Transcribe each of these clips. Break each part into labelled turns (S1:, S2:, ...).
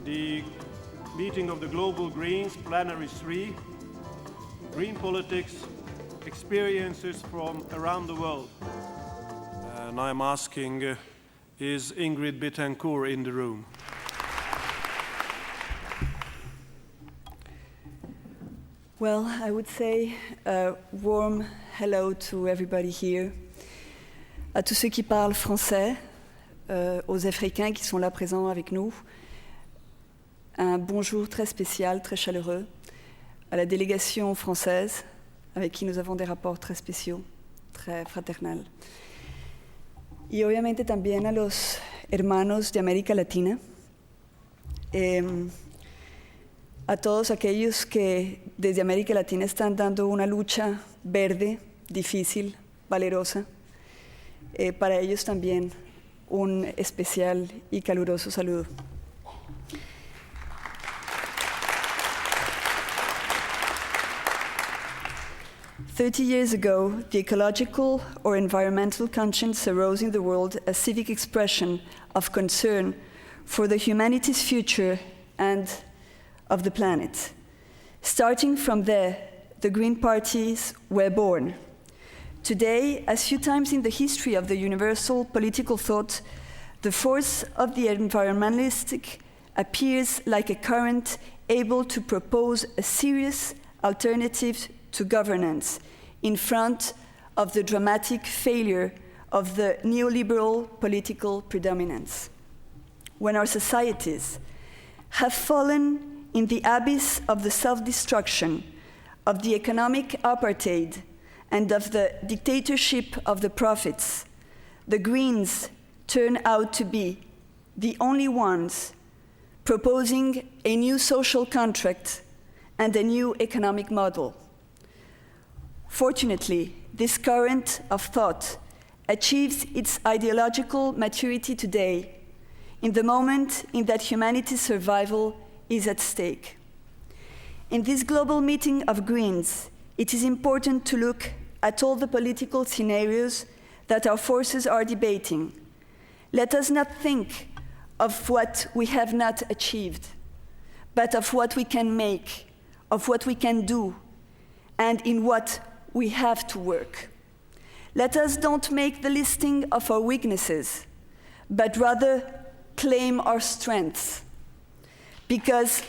S1: the meeting of the Global Greens, Plenary 3, Green Politics, Experiences from Around the World. And I'm asking, is Ingrid Betancourt in the room?
S2: Well, I would say a warm hello to everybody here, à tous ceux qui parlent français, aux Africains qui sont là présents avec nous. Un bonjour très spécial, très chaleureux, à la délégation française, avec qui nous avons des rapports très spéciaux, très fraternels. Y obviamente también a los hermanos de América Latina, a todos aquellos que desde América Latina están dando una lucha verde, difícil, valerosa. Para ellos también un especial y caluroso saludo. "30 years ago, the ecological or environmental conscience arose in the world as civic expression of concern for the humanity's future and of the planet. Starting from there, the Green parties were born. Today, as few times in the history of the universal political thought, the force of the environmentalistic appears like a current able to propose a serious alternative to governance in front of the dramatic failure of the neoliberal political predominance. When our societies have fallen in the abyss of the self-destruction, of the economic apartheid, and of the dictatorship of the profits, the Greens turn out to be the only ones proposing a new social contract and a new economic model. Fortunately, this current of thought achieves its ideological maturity today, in the moment in that humanity's survival is at stake. In this global meeting of Greens, it is important to look at all the political scenarios that our forces are debating. Let us not think of what we have not achieved, but of what we can make, of what we can do, and in what we have to work. Let us don't make the listing of our weaknesses, but rather claim our strengths. Because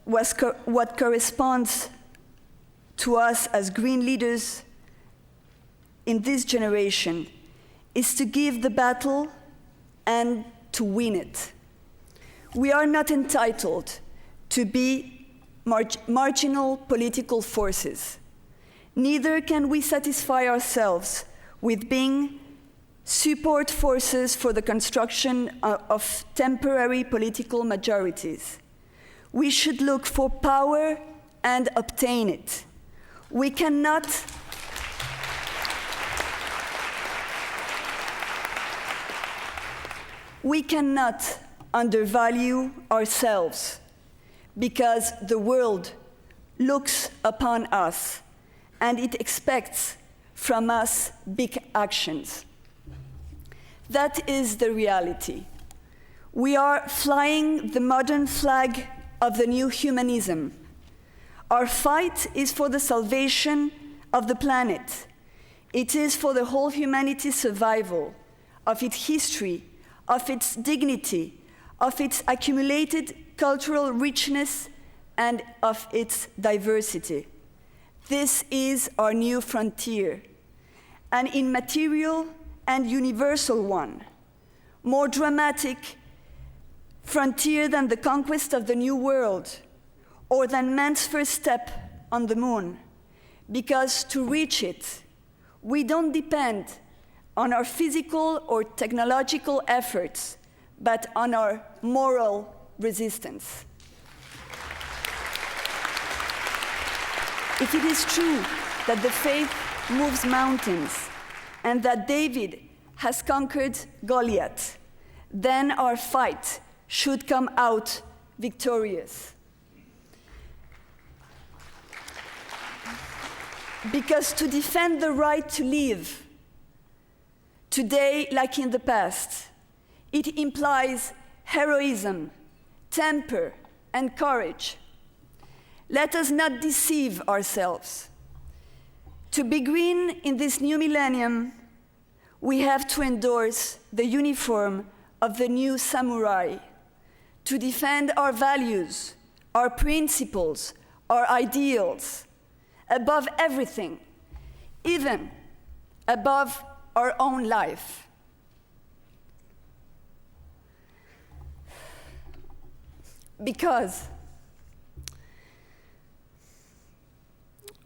S2: what corresponds to us as Green leaders in this generation is to give the battle and to win it. We are not entitled to be marginal political forces. Neither can we satisfy ourselves with being support forces for the construction of temporary political majorities. We should look for power and obtain it. We cannot undervalue ourselves because the world looks upon us and it expects from us big actions. That is the reality. We are flying the modern flag of the new humanism. Our fight is for the salvation of the planet. It is for the whole humanity's survival, of its history, of its dignity, of its accumulated cultural richness, and of its diversity. This is our new frontier, an immaterial and universal one, more dramatic frontier than the conquest of the New World or than man's first step on the moon, because to reach it, we don't depend on our physical or technological efforts, but on our moral resistance. If it is true that the faith moves mountains and that David has conquered Goliath, then our fight should come out victorious. Because to defend the right to live, Today, like in the past, it implies heroism, temper, and courage. Let us not deceive ourselves. To be green in this new millennium, we have to endorse the uniform of the new samurai, to defend our values, our principles, our ideals, above everything, even above our own life. Because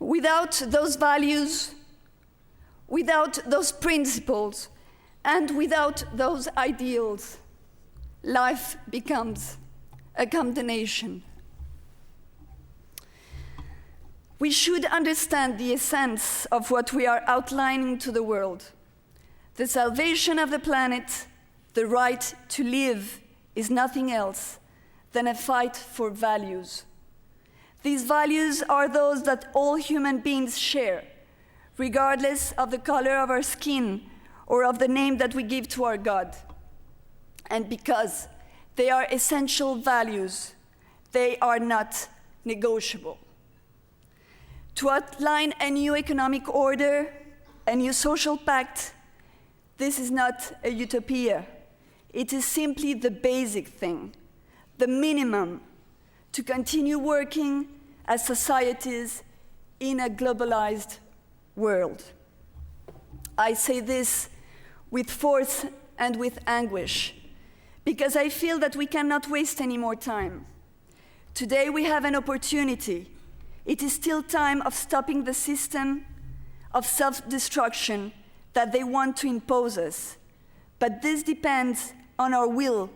S2: without those values, without those principles, and without those ideals, life becomes a condemnation. We should understand the essence of what we are outlining to the world. The salvation of the planet, the right to live, is nothing else than a fight for values. These values are those that all human beings share, regardless of the color of our skin or of the name that we give to our God. And because they are essential values, they are not negotiable. To outline a new economic order, a new social pact, this is not a utopia. It is simply the basic thing, the minimum, to continue working as societies in a globalized world. I say this with force and with anguish, because I feel that we cannot waste any more time. Today we have an opportunity. It is still time of stopping the system of self-destruction that they want to impose us. But this depends on our will,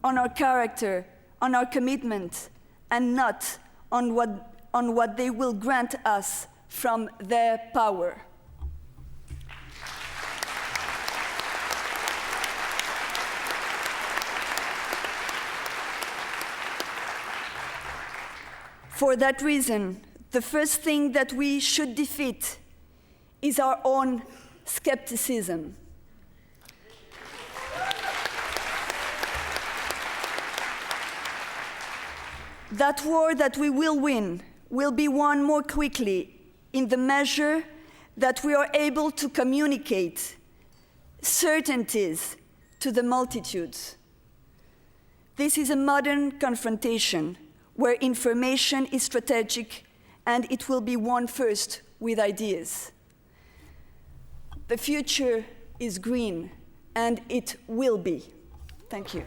S2: on our character, on our commitment, and not on what they will grant us from their power. For that reason, the first thing that we should defeat is our own skepticism. That war that we will win will be won more quickly in the measure that we are able to communicate certainties to the multitudes. This is a modern confrontation where information is strategic and it will be won first with ideas. The future is green, and it will be. Thank you.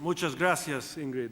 S1: Muchas gracias, Ingrid.